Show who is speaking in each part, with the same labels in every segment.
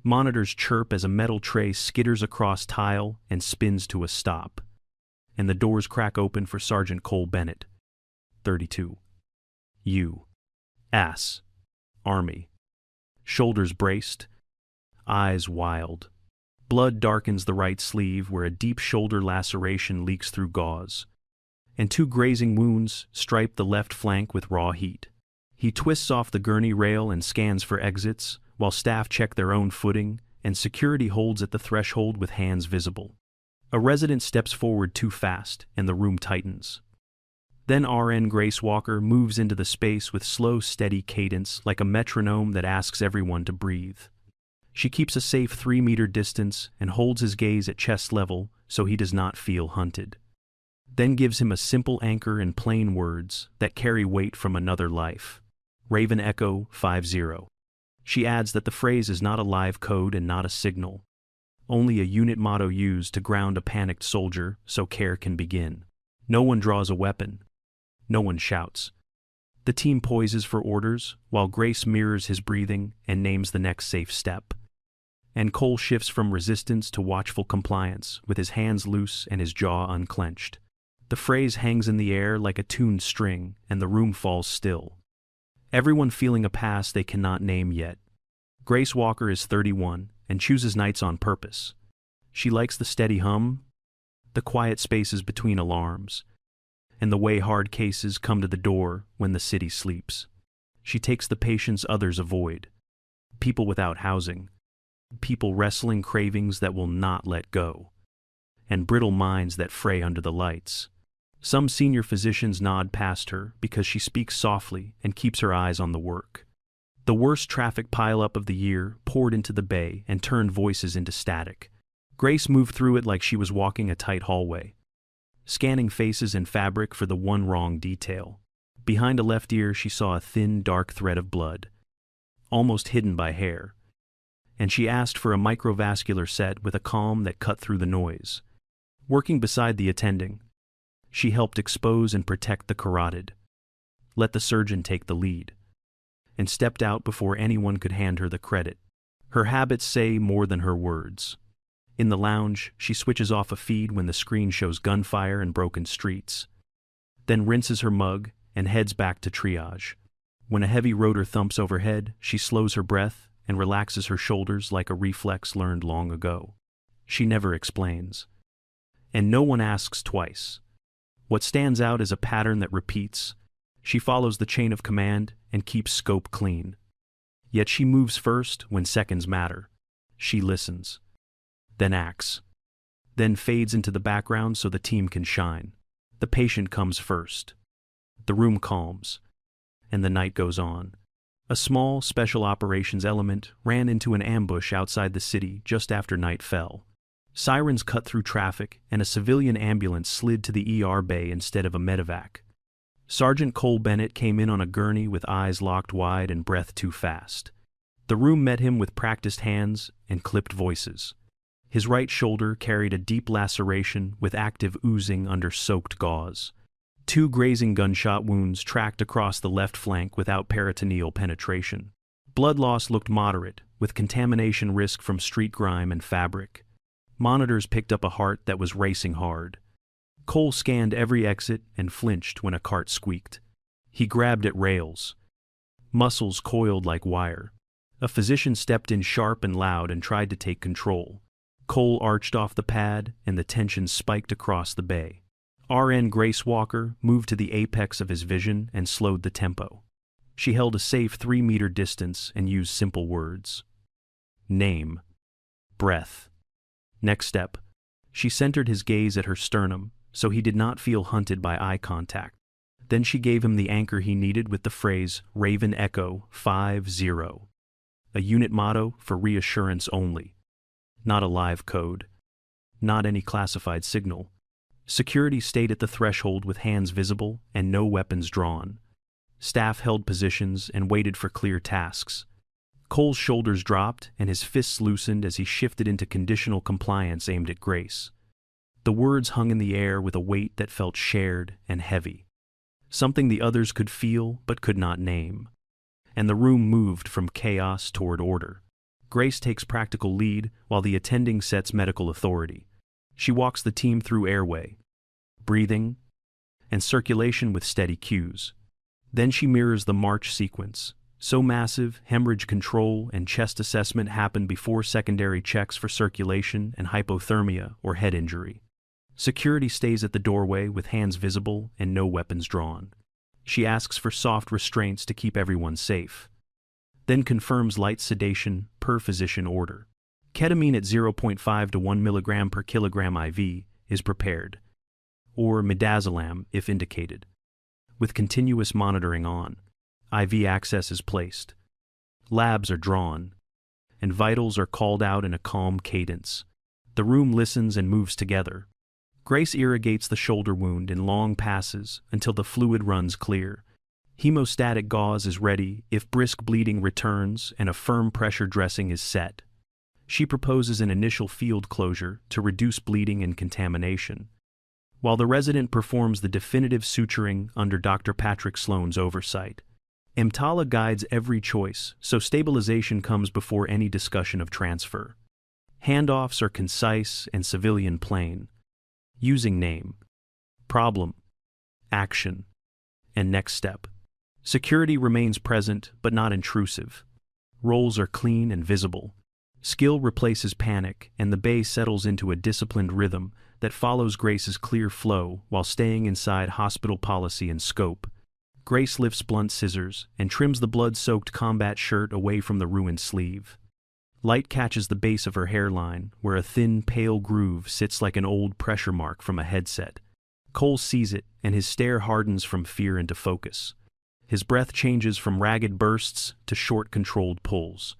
Speaker 1: Monitors chirp as a metal tray skitters across tile and spins to a stop. And the doors crack open for Sergeant Cole Bennett, 32. U.S. Army. Shoulders braced, eyes wild. Blood darkens the right sleeve where a deep shoulder laceration leaks through gauze, and 2 grazing wounds stripe the left flank with raw heat. He twists off the gurney rail and scans for exits, while staff check their own footing, and security holds at the threshold with hands visible. A resident steps forward too fast, and the room tightens. Then RN Grace Walker moves into the space with slow, steady cadence, like a metronome that asks everyone to breathe. She keeps a safe 3-meter distance and holds his gaze at chest level so he does not feel hunted. Then gives him a simple anchor in plain words that carry weight from another life. Raven Echo 50. She adds that the phrase is not a live code and not a signal, only a unit motto used to ground a panicked soldier so care can begin. No one draws a weapon. No one shouts. The team poises for orders, while Grace mirrors his breathing and names the next safe step. And Cole shifts from resistance to watchful compliance, with his hands loose and his jaw unclenched. The phrase hangs in the air like a tuned string, and the room falls still. Everyone feeling a pass they cannot name yet. Grace Walker is 31 and chooses nights on purpose. She likes the steady hum, the quiet spaces between alarms, and the way hard cases come to the door when the city sleeps. She takes the patients others avoid. People without housing, people wrestling cravings that will not let go, and brittle minds that fray under the lights. Some senior physicians nod past her because she speaks softly and keeps her eyes on the work. The worst traffic pileup of the year poured into the bay and turned voices into static. Grace moved through it like she was walking a tight hallway, scanning faces and fabric for the one wrong detail. Behind a left ear she saw a thin, dark thread of blood, almost hidden by hair, and she asked for a microvascular set with a calm that cut through the noise. Working beside the attending, she helped expose and protect the carotid, let the surgeon take the lead, and stepped out before anyone could hand her the credit. Her habits say more than her words. In the lounge, she switches off a feed when the screen shows gunfire and broken streets, then rinses her mug and heads back to triage. When a heavy rotor thumps overhead, she slows her breath and relaxes her shoulders like a reflex learned long ago. She never explains, and no one asks twice. What stands out is a pattern that repeats. She follows the chain of command and keeps scope clean. Yet she moves first when seconds matter. She listens, then acts, then fades into the background so the team can shine. The patient comes first. The room calms, and the night goes on. A small special operations element ran into an ambush outside the city just after night fell. Sirens cut through traffic, and a civilian ambulance slid to the ER bay instead of a medevac. Sergeant Cole Bennett came in on a gurney with eyes locked wide and breath too fast. The room met him with practiced hands and clipped voices. His right shoulder carried a deep laceration with active oozing under soaked gauze. 2 grazing gunshot wounds tracked across the left flank without peritoneal penetration. Blood loss looked moderate, with contamination risk from street grime and fabric. Monitors picked up a heart that was racing hard. Cole scanned every exit and flinched when a cart squeaked. He grabbed at rails. Muscles coiled like wire. A physician stepped in sharp and loud and tried to take control. Cole arched off the pad, and the tension spiked across the bay. RN Grace Walker moved to the apex of his vision and slowed the tempo. She held a safe 3-meter distance and used simple words. Name. Breath. Next step. She centered his gaze at her sternum, so he did not feel hunted by eye contact. Then she gave him the anchor he needed with the phrase Raven Echo 50, a unit motto for reassurance only. Not a live code. Not any classified signal. Security stayed at the threshold with hands visible and no weapons drawn. Staff held positions and waited for clear tasks. Cole's shoulders dropped and his fists loosened as he shifted into conditional compliance aimed at Grace. The words hung in the air with a weight that felt shared and heavy, something the others could feel but could not name. And the room moved from chaos toward order. Grace takes practical lead while the attending sets medical authority. She walks the team through airway, breathing, and circulation with steady cues. Then she mirrors the march sequence. So massive, hemorrhage control and chest assessment happen before secondary checks for circulation and hypothermia or head injury. Security stays at the doorway with hands visible and no weapons drawn. She asks for soft restraints to keep everyone safe. Then confirms light sedation per physician order. Ketamine at 0.5 to 1 mg per kilogram IV is prepared, or midazolam if indicated, with continuous monitoring on. IV access is placed. Labs are drawn, and vitals are called out in a calm cadence. The room listens and moves together. Grace irrigates the shoulder wound in long passes until the fluid runs clear. Hemostatic gauze is ready if brisk bleeding returns and a firm pressure dressing is set. She proposes an initial field closure to reduce bleeding and contamination, while the resident performs the definitive suturing under Dr. Patrick Sloan's oversight. EMTALA guides every choice, so stabilization comes before any discussion of transfer. Handoffs are concise and civilian plain, using name, problem, action, and next step. Security remains present but not intrusive. Roles are clean and visible. Skill replaces panic, and the bay settles into a disciplined rhythm that follows Grace's clear flow while staying inside hospital policy and scope. Grace lifts blunt scissors and trims the blood-soaked combat shirt away from the ruined sleeve. Light catches the base of her hairline, where a thin, pale groove sits like an old pressure mark from a headset. Cole sees it, and his stare hardens from fear into focus. His breath changes from ragged bursts to short, controlled pulls.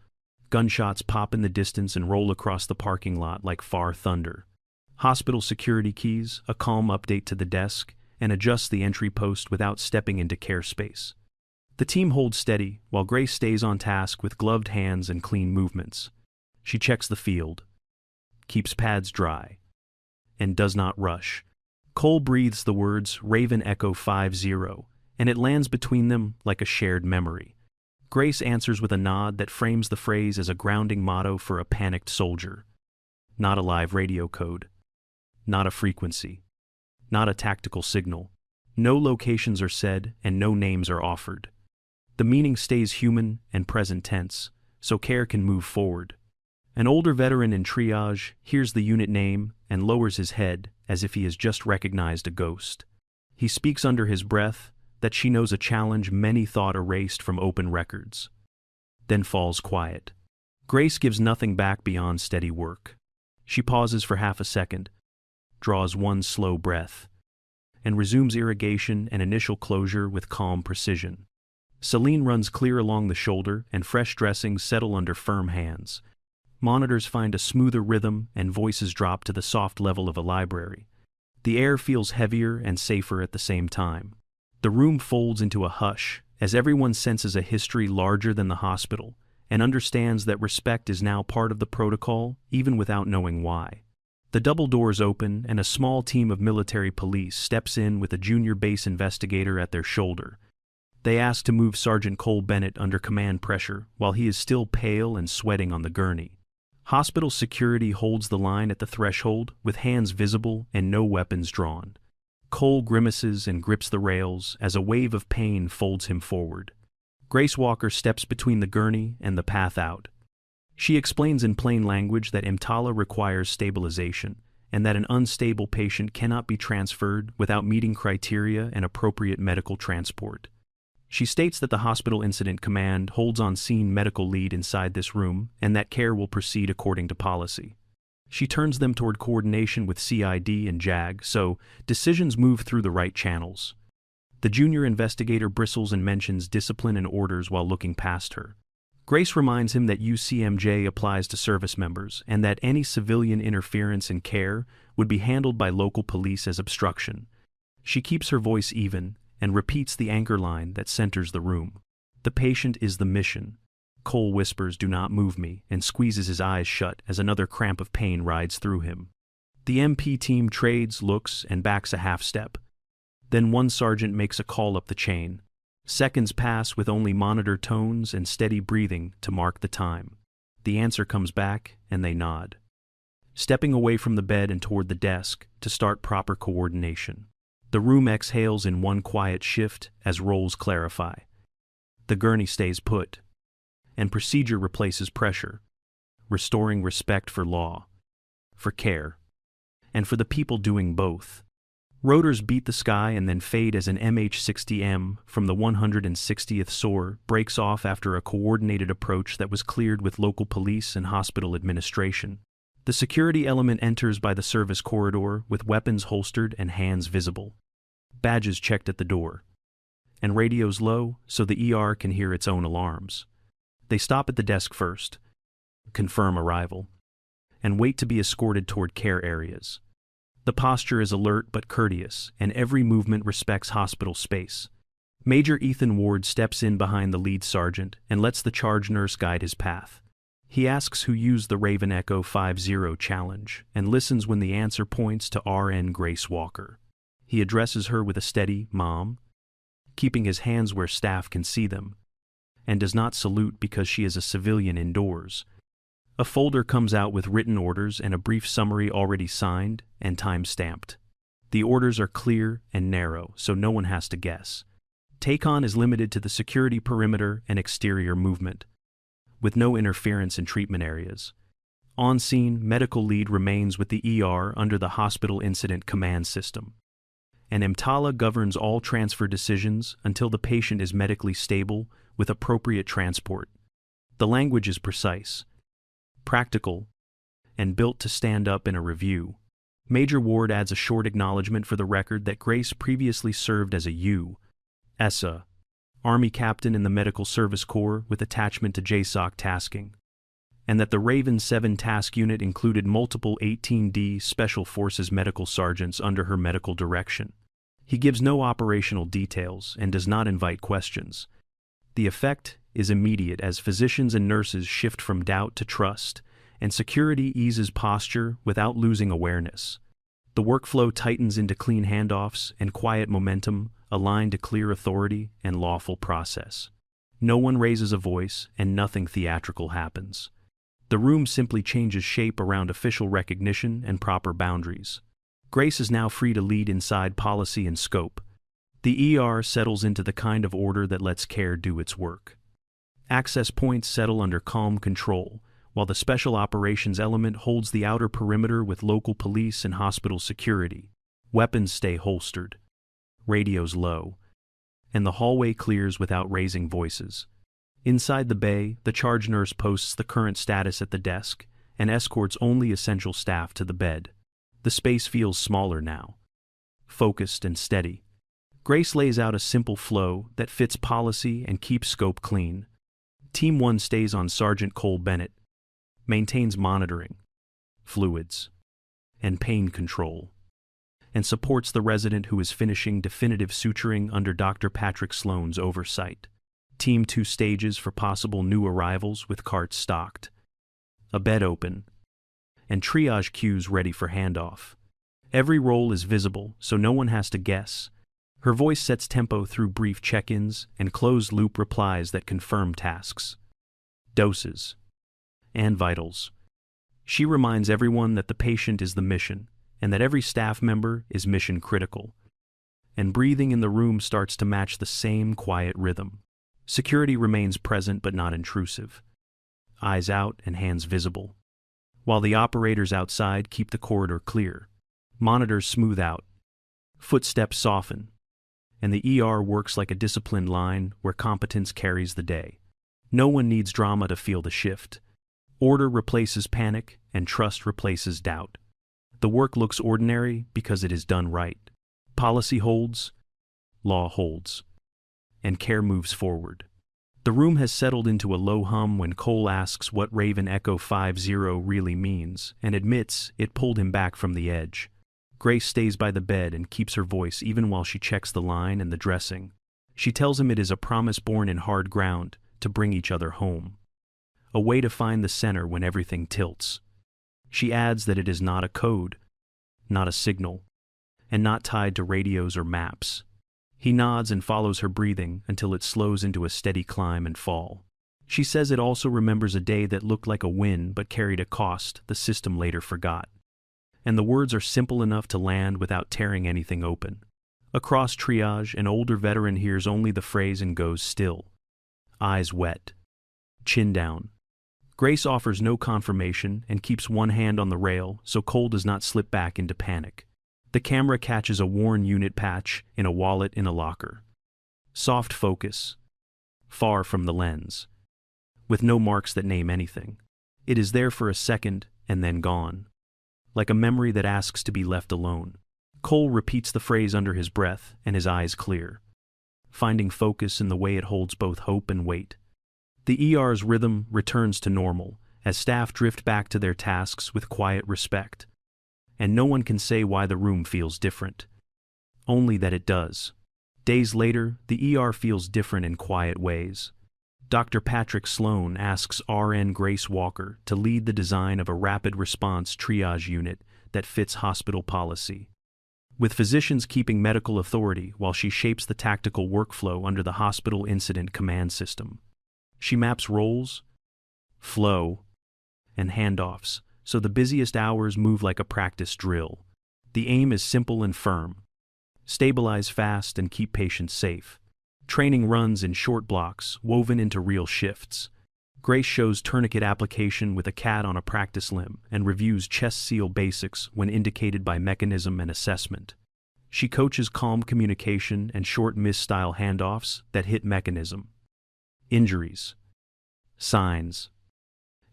Speaker 1: Gunshots pop in the distance and roll across the parking lot like far thunder. Hospital security keys, a calm update to the desk, and adjusts the entry post without stepping into care space. The team holds steady, while Grace stays on task with gloved hands and clean movements. She checks the field, keeps pads dry, and does not rush. Cole breathes the words Raven Echo 5-0, and it lands between them like a shared memory. Grace answers with a nod that frames the phrase as a grounding motto for a panicked soldier. Not a live radio code. Not a frequency. Not a tactical signal. No locations are said and no names are offered. The meaning stays human and present tense, so care can move forward. An older veteran in triage hears the unit name and lowers his head as if he has just recognized a ghost. He speaks under his breath that she knows a challenge many thought erased from open records. Then falls quiet. Grace gives nothing back beyond steady work. She pauses for half a second, draws one slow breath, and resumes irrigation and initial closure with calm precision. Saline runs clear along the shoulder and fresh dressings settle under firm hands. Monitors find a smoother rhythm and voices drop to the soft level of a library. The air feels heavier and safer at the same time. The room folds into a hush as everyone senses a history larger than the hospital and understands that respect is now part of the protocol even without knowing why. The double doors open and a small team of military police steps in with a junior base investigator at their shoulder. They ask to move Sergeant Cole Bennett under command pressure while he is still pale and sweating on the gurney. Hospital security holds the line at the threshold with hands visible and no weapons drawn. Cole grimaces and grips the rails as a wave of pain folds him forward. Grace Walker steps between the gurney and the path out. She explains in plain language that EMTALA requires stabilization and that an unstable patient cannot be transferred without meeting criteria and appropriate medical transport. She states that the hospital incident command holds on-scene medical lead inside this room and that care will proceed according to policy. She turns them toward coordination with CID and JAG, so decisions move through the right channels. The junior investigator bristles and mentions discipline and orders while looking past her. Grace reminds him that UCMJ applies to service members and that any civilian interference in care would be handled by local police as obstruction. She keeps her voice even and repeats the anchor line that centers the room. The patient is the mission. Cole whispers, "Do not move me," and squeezes his eyes shut as another cramp of pain rides through him. The MP team trades, looks, and backs a half step. Then one sergeant makes a call up the chain. Seconds pass with only monitor tones and steady breathing to mark the time. The answer comes back, and they nod, stepping away from the bed and toward the desk to start proper coordination. The room exhales in one quiet shift as roles clarify. The gurney stays put, and procedure replaces pressure, restoring respect for law, for care, and for the people doing both. Rotors beat the sky and then fade as an MH-60M from the 160th SOAR breaks off after a coordinated approach that was cleared with local police and hospital administration. The security element enters by the service corridor with weapons holstered and hands visible. Badges checked at the door, and radios low so the ER can hear its own alarms. They stop at the desk first, confirm arrival, and wait to be escorted toward care areas. The posture is alert but courteous, and every movement respects hospital space. Major Ethan Ward steps in behind the lead sergeant and lets the charge nurse guide his path. He asks who used the Raven Echo 50 challenge and listens when the answer points to RN Grace Walker. He addresses her with a steady "Mom," keeping his hands where staff can see them, and does not salute because she is a civilian indoors. A folder comes out with written orders and a brief summary already signed and time-stamped. The orders are clear and narrow, so no one has to guess. Take-on is limited to the security perimeter and exterior movement, with no interference in treatment areas. On-scene, medical lead remains with the ER under the Hospital Incident Command System. And EMTALA governs all transfer decisions until the patient is medically stable with appropriate transport. The language is precise, practical, and built to stand up in a review. Major Ward adds a short acknowledgement for the record that Grace previously served as a U.S.A. Army captain in the Medical Service Corps with attachment to JSOC tasking, and that the Raven 7 task unit included multiple 18D Special Forces medical sergeants under her medical direction. He gives no operational details and does not invite questions. The effect is immediate as physicians and nurses shift from doubt to trust, and security eases posture without losing awareness. The workflow tightens into clean handoffs and quiet momentum, aligned to clear authority and lawful process. No one raises a voice and nothing theatrical happens. The room simply changes shape around official recognition and proper boundaries. Grace is now free to lead inside policy and scope. The ER settles into the kind of order that lets care do its work. Access points settle under calm control, while the special operations element holds the outer perimeter with local police and hospital security. Weapons stay holstered, radios low, and the hallway clears without raising voices. Inside the bay, the charge nurse posts the current status at the desk and escorts only essential staff to the bed. The space feels smaller now, focused and steady. Grace lays out a simple flow that fits policy and keeps scope clean. Team 1 stays on Sergeant Cole Bennett, maintains monitoring, fluids, and pain control, and supports the resident who is finishing definitive suturing under Dr. Patrick Sloan's oversight. Team 2 stages for possible new arrivals with carts stocked, a bed open, and triage queues ready for handoff. Every role is visible, so no one has to guess. Her voice sets tempo through brief check-ins and closed-loop replies that confirm tasks, doses, and vitals. She reminds everyone that the patient is the mission, and that every staff member is mission-critical. And breathing in the room starts to match the same quiet rhythm. Security remains present but not intrusive, eyes out and hands visible, while the operators outside keep the corridor clear. Monitors smooth out, footsteps soften, and the ER works like a disciplined line where competence carries the day. No one needs drama to feel the shift. Order replaces panic, and trust replaces doubt. The work looks ordinary because it is done right. Policy holds, law holds, and care moves forward. The room has settled into a low hum when Cole asks what Raven Echo 50 really means, and admits it pulled him back from the edge. Grace stays by the bed and keeps her voice even while she checks the line and the dressing. She tells him it is a promise born in hard ground to bring each other home, a way to find the center when everything tilts. She adds that it is not a code, not a signal, and not tied to radios or maps. He nods and follows her breathing until it slows into a steady climb and fall. She says it also remembers a day that looked like a win but carried a cost the system later forgot. And the words are simple enough to land without tearing anything open. Across triage, an older veteran hears only the phrase and goes still. Eyes wet. Chin down. Grace offers no confirmation and keeps one hand on the rail so Cole does not slip back into panic. The camera catches a worn unit patch in a wallet in a locker. Soft focus. Far from the lens. With no marks that name anything. It is there for a second and then gone. Like a memory that asks to be left alone. Cole repeats the phrase under his breath and his eyes clear. Finding focus in the way it holds both hope and weight. The ER's rhythm returns to normal as staff drift back to their tasks with quiet respect. And no one can say why the room feels different. Only that it does. Days later, the ER feels different in quiet ways. Dr. Patrick Sloan asks RN Grace Walker to lead the design of a rapid response triage unit that fits hospital policy. With physicians keeping medical authority while she shapes the tactical workflow under the hospital incident command system. She maps roles, flow, and handoffs, so the busiest hours move like a practice drill. The aim is simple and firm. Stabilize fast and keep patients safe. Training runs in short blocks, woven into real shifts. Grace shows tourniquet application with a cat on a practice limb and reviews chest seal basics when indicated by mechanism and assessment. She coaches calm communication and short miss-style handoffs that hit mechanism. Injuries, signs,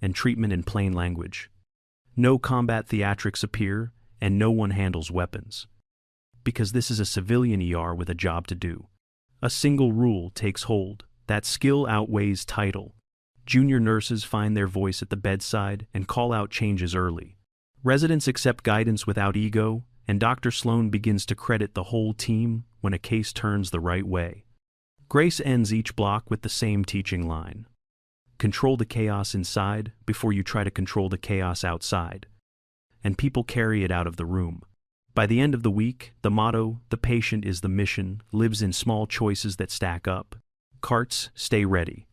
Speaker 1: and treatment in plain language. No combat theatrics appear, and no one handles weapons. Because this is a civilian ER with a job to do. A single rule takes hold. That skill outweighs title. Junior nurses find their voice at the bedside and call out changes early. Residents accept guidance without ego, and Dr. Sloan begins to credit the whole team when a case turns the right way. Grace ends each block with the same teaching line. Control the chaos inside before you try to control the chaos outside. And people carry it out of the room. By the end of the week, the motto, "The patient is the mission," lives in small choices that stack up. Carts stay ready.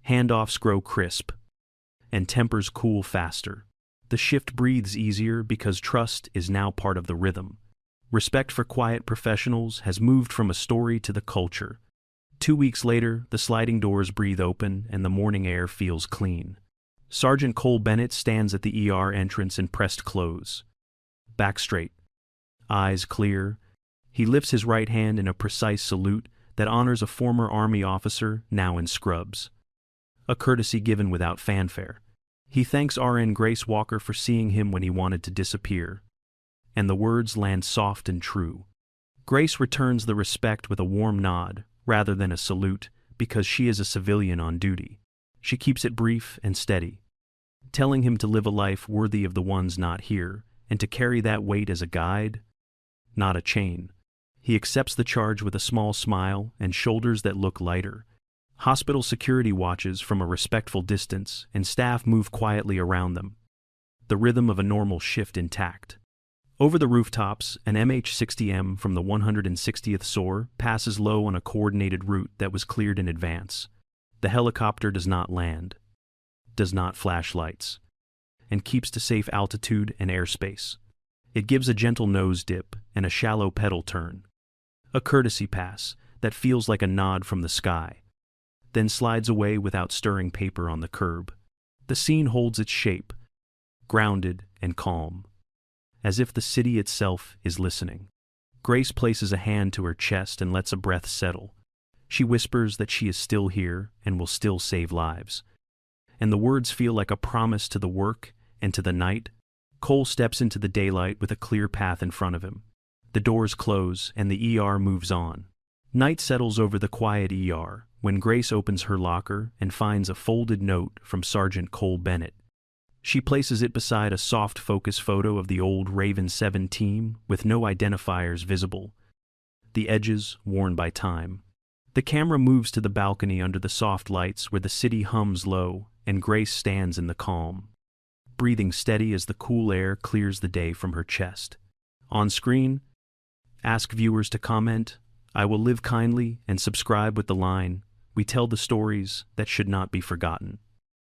Speaker 1: Handoffs grow crisp. And tempers cool faster. The shift breathes easier because trust is now part of the rhythm. Respect for quiet professionals has moved from a story to the culture. 2 weeks later, the sliding doors breathe open and the morning air feels clean. Sergeant Cole Bennett stands at the ER entrance in pressed clothes. Back straight. Eyes clear. He lifts his right hand in a precise salute that honors a former Army officer now in scrubs. A courtesy given without fanfare. He thanks RN Grace Walker for seeing him when he wanted to disappear. And the words land soft and true. Grace returns the respect with a warm nod, rather than a salute, because she is a civilian on duty. She keeps it brief and steady, telling him to live a life worthy of the ones not here, and to carry that weight as a guide, not a chain. He accepts the charge with a small smile and shoulders that look lighter. Hospital security watches from a respectful distance, and staff move quietly around them. The rhythm of a normal shift intact. Over the rooftops, an MH-60M from the 160th SOAR passes low on a coordinated route that was cleared in advance. The helicopter does not land, does not flash lights, and keeps to safe altitude and airspace. It gives a gentle nose dip and a shallow pedal turn. A courtesy pass that feels like a nod from the sky, then slides away without stirring paper on the curb. The scene holds its shape, grounded and calm, as if the city itself is listening. Grace places a hand to her chest and lets a breath settle. She whispers that she is still here and will still save lives. And the words feel like a promise to the work and to the night. Cole steps into the daylight with a clear path in front of him. The doors close and the ER moves on. Night settles over the quiet ER when Grace opens her locker and finds a folded note from Sergeant Cole Bennett. She places it beside a soft focus photo of the old Raven 7 team with no identifiers visible, the edges worn by time. The camera moves to the balcony under the soft lights where the city hums low and Grace stands in the calm, breathing steady as the cool air clears the day from her chest. On screen, ask viewers to comment, "I will live kindly," and subscribe with the line, We tell the stories that should not be forgotten.